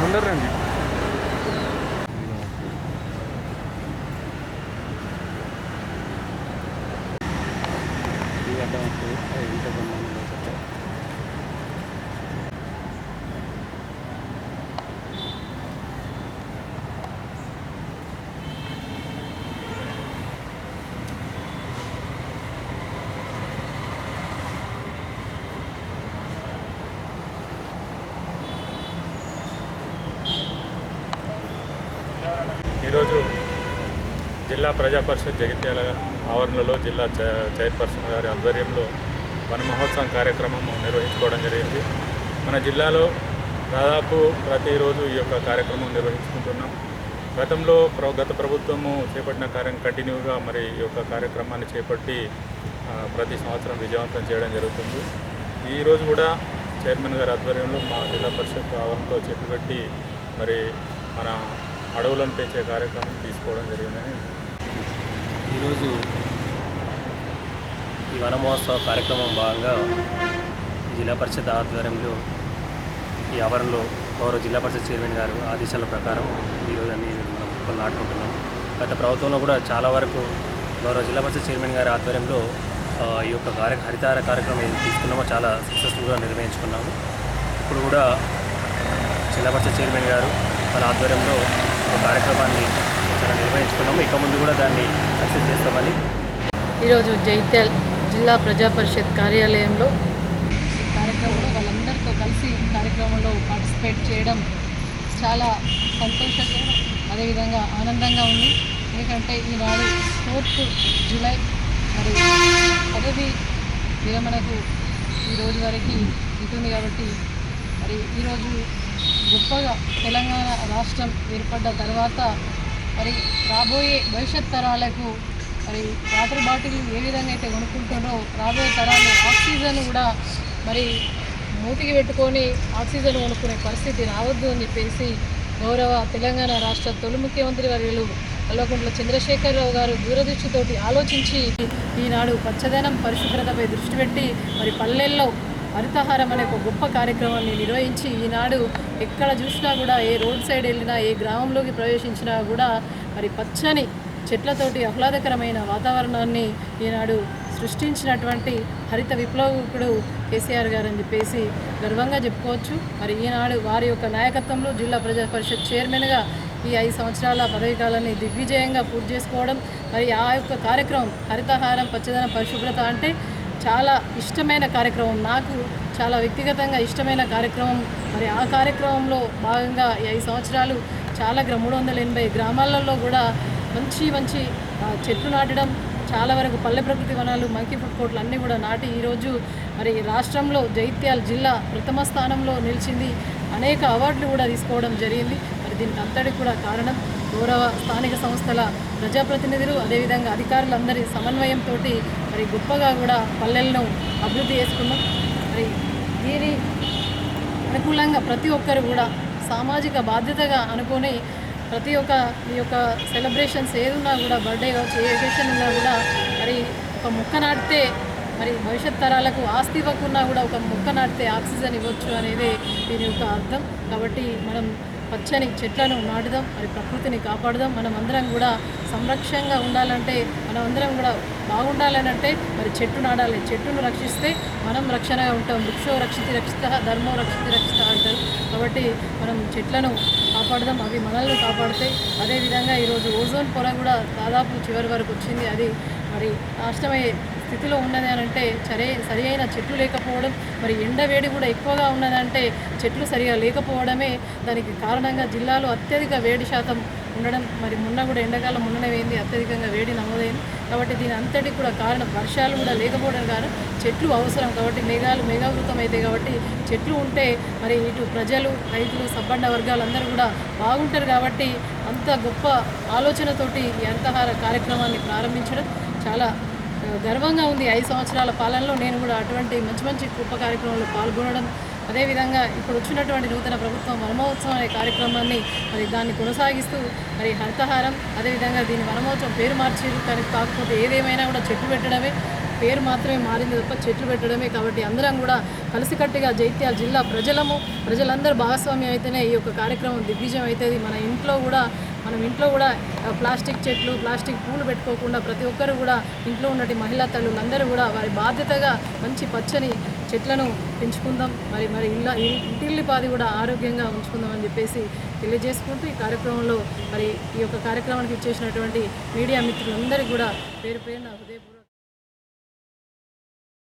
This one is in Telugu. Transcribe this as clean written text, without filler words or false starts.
ముందరండి. ఈరోజు జిల్లా ప్రజా పరిషత్ జగిత్యాల ఆవరణలో జిల్లా చైర్పర్సన్ గారి ఆధ్వర్యంలో వన మహోత్సవం కార్యక్రమం నిర్వహించుకోవడం జరిగింది. మన జిల్లాలో దాదాపు ప్రతిరోజు ఈ యొక్క కార్యక్రమం నిర్వహించుకుంటున్నాం. గత ప్రభుత్వము చేపట్టిన కంటిన్యూగా మరి ఈ యొక్క కార్యక్రమాన్ని చేపట్టి ప్రతి సంవత్సరం విజయవంతం చేయడం జరుగుతుంది. ఈరోజు కూడా చైర్మన్ గారి ఆధ్వర్యంలో మా జిల్లా పరిషత్ ఆవరణలో చేపట్టి మరి మన అడవులను పెంచే కార్యక్రమం తీసుకోవడం జరిగిందని. ఈరోజు ఈ వన మహోత్సవ కార్యక్రమం భాగంగా జిల్లా పరిషత్ ఆధ్వర్యంలో ఈ ఆవరణలో గౌరవ జిల్లా పరిషత్ చైర్మన్ గారు ఆదేశాల ప్రకారం ఈరోజు అన్ని మొక్కలు నాటుకుంటున్నాం. గత ప్రభుత్వంలో కూడా చాలా వరకు గౌరవ జిల్లా పరిషత్ చైర్మన్ గారి ఆధ్వర్యంలో ఈ యొక్క హరితహార కార్యక్రమం ఏది తీసుకున్నామో చాలా సక్సెస్ఫుల్గా నిర్వహించుకున్నాము. ఇప్పుడు కూడా జిల్లా పరిషత్ చైర్మన్ గారు వాళ్ళ ఆధ్వర్యంలో ఒక కార్యక్రమాన్ని చాలా నిర్వహించుకున్నాము. ఇక ముందు కూడా దాన్ని సక్సెస్ చేస్తామని ఈరోజు జైత్యాల జిల్లా ప్రజా పరిషత్ కార్యాలయంలో కార్యక్రమంలో వాళ్ళందరితో కలిసి కార్యక్రమంలో పార్టిసిపేట్ చేయడం చాలా సంతోషంగా అదేవిధంగా ఆనందంగా ఉంది. ఎందుకంటే ఈనాడు 4th జూలై మరి పదవి విరమణకు ఈ రోజు వరకు ఉంటుంది కాబట్టి మరి ఈరోజు గొప్పగా తెలంగాణ రాష్ట్రం ఏర్పడ్డ తర్వాత మరి రాబోయే భవిష్యత్ తరాలకు మరి వాటర్ బాటిల్ ఏ విధంగా అయితే కొనుక్కుంటారో రాబోయే తరాలు ఆక్సిజన్ కూడా మరి మూతికి పెట్టుకొని ఆక్సిజన్ కొనుక్కునే పరిస్థితి రావద్దు అని చెప్పేసి గౌరవ తెలంగాణ రాష్ట్ర తొలి ముఖ్యమంత్రి వర్యులు కల్వకుంట్ల చంద్రశేఖరరావు గారు దూరదృష్టితోటి ఆలోచించి ఈనాడు పచ్చదనం పరిశుభ్రతపై దృష్టి పెట్టి మరి పల్లెల్లో హరితహారం అనే ఒక గొప్ప కార్యక్రమాన్ని నిర్వహించి ఈనాడు ఎక్కడ చూసినా కూడా ఏ రోడ్ సైడ్ వెళ్ళినా ఏ గ్రామంలోకి ప్రవేశించినా కూడా మరి పచ్చని చెట్లతోటి ఆహ్లాదకరమైన వాతావరణాన్ని ఈనాడు సృష్టించినటువంటి హరిత విప్లవకుడు కేసీఆర్ గారు అని చెప్పేసి గర్వంగా చెప్పుకోవచ్చు. మరి ఈనాడు వారి యొక్క నాయకత్వంలో జిల్లా ప్రజా పరిషత్ చైర్మన్గా ఈ 5 సంవత్సరాల పదవి కాలాన్ని దిగ్విజయంగా పూర్తి చేసుకోవడం. మరి ఆ యొక్క కార్యక్రమం హరితహారం పచ్చదనం పరిశుభ్రత అంటే చాలా ఇష్టమైన కార్యక్రమం, నాకు చాలా వ్యక్తిగతంగా ఇష్టమైన కార్యక్రమం. మరి ఆ కార్యక్రమంలో భాగంగా ఈ 5 సంవత్సరాలు చాలా 380 గ్రామాలలో కూడా మంచి చెట్లు నాటడం, చాలా వరకు పల్లె ప్రకృతి వనాలు, మంకీ ఫుడ్ కోర్టులు అన్నీ కూడా నాటి ఈరోజు మరి రాష్ట్రంలో జగిత్యాల జిల్లా ప్రథమ స్థానంలో నిలిచింది. అనేక అవార్డులు కూడా తీసుకోవడం జరిగింది. మరి దీనికి అంతటికి కూడా కారణం గౌరవ స్థానిక సంస్థల ప్రజాప్రతినిధులు, అదేవిధంగా అధికారులందరి సమన్వయంతో మరి గొప్పగా కూడా పల్లెలను అభివృద్ధి చేసుకున్నాం. మరి దీని అనుకూలంగా ప్రతి ఒక్కరు కూడా సామాజిక బాధ్యతగా అనుకొని ప్రతి ఒక్క ఈ యొక్క సెలబ్రేషన్స్ ఏదున్నా కూడా, బర్త్డే కావచ్చు, ఏ ఒకేషన్ ఉన్నా కూడా మరి ఒక మొక్క నాటితే మరి భవిష్యత్ తరాలకు ఆస్తి ఇవ్వకున్నా కూడా ఒక మొక్క నాటితే ఆక్సిజన్ ఇవ్వచ్చు అనేది దీని యొక్క అర్థం. కాబట్టి మనం పచ్చని చెట్లను నాటుదాం, మరి ప్రకృతిని కాపాడుదాం. మనం అందరం కూడా సంరక్షణగా ఉండాలంటే, మనం అందరం కూడా బాగుండాలనంటే మరి చెట్టు నాటాలి. చెట్టును రక్షిస్తే మనం రక్షణగా ఉంటాం. వృక్షో రక్షితి రక్షిత, ధర్మో రక్షితి రక్షిత అంటారు. కాబట్టి మనం చెట్లను కాపాడుదాం, అవి మనల్ని కాపాడుతాయి. అదేవిధంగా ఈరోజు ఓజోన్ పొర కూడా దాదాపు చివరి వరకు వచ్చింది. అది మరి నాశనమయ్యే స్థితిలో ఉన్నది అని అంటే సరి అయిన చెట్లు లేకపోవడం, మరి ఎండ వేడి కూడా ఎక్కువగా ఉన్నదంటే చెట్లు సరిగా లేకపోవడమే దానికి కారణంగా జిల్లాలో అత్యధిక వేడి శాతం ఉండడం. మరి మొన్న కూడా ఎండాకాలం మొన్ననే వేయింది, అత్యధికంగా వేడి నమోదైంది. కాబట్టి దీని అంతటికి కూడా కారణం వర్షాలు కూడా లేకపోవడం కారణం చెట్లు అవసరం. కాబట్టి మేఘావృతం అయితే కాబట్టి చెట్లు ఉంటే మరి ఇటు ప్రజలు, రైతులు, సబ్బండ వర్గాలు అందరూ కూడా బాగుంటారు. కాబట్టి అంత గొప్ప ఆలోచనతోటి ఈ హరితహార కార్యక్రమాన్ని ప్రారంభించడం చాలా గర్వంగా ఉంది. 5 సంవత్సరాల పాలనలో నేను కూడా అటువంటి మంచి గొప్ప కార్యక్రమంలో పాల్గొనడం, అదేవిధంగా ఇప్పుడు వచ్చినటువంటి నూతన ప్రభుత్వం వనమహోత్సవం అనే కార్యక్రమాన్ని మరి దాన్ని కొనసాగిస్తూ మరి హరితహారం, అదేవిధంగా దీని వనమహోత్సవం పేరు మార్చారు. కానీ కాకపోతే ఏదేమైనా కూడా చెట్లు పెట్టడమే, పేరు మాత్రమే మారింది తప్ప చెట్లు పెట్టడమే. కాబట్టి అందరం కూడా కలిసికట్టుగా జగిత్యాల జిల్లా ప్రజలందరూ భాగస్వామ్యం అయితేనే ఈ యొక్క కార్యక్రమం దిగ్విజయం అవుతుంది. మనం ఇంట్లో కూడా ప్లాస్టిక్ చెట్లు, ప్లాస్టిక్ పూలు పెట్టుకోకుండా ప్రతి ఒక్కరు కూడా ఇంట్లో ఉన్నటువంటి మహిళా తల్లులందరూ కూడా వారి బాధ్యతగా మంచి పచ్చని చెట్లను పెంచుకుందాం. మరి ఇంటిల్లిపాది కూడా ఆరోగ్యంగా ఉంచుకుందాం అని చెప్పేసి తెలియజేసుకుంటూ ఈ కార్యక్రమంలో మరి ఈ యొక్క కార్యక్రమానికి ఇచ్చేసినటువంటి మీడియా మిత్రులందరికీ కూడా పేరు పేరున హృదయపూర్వక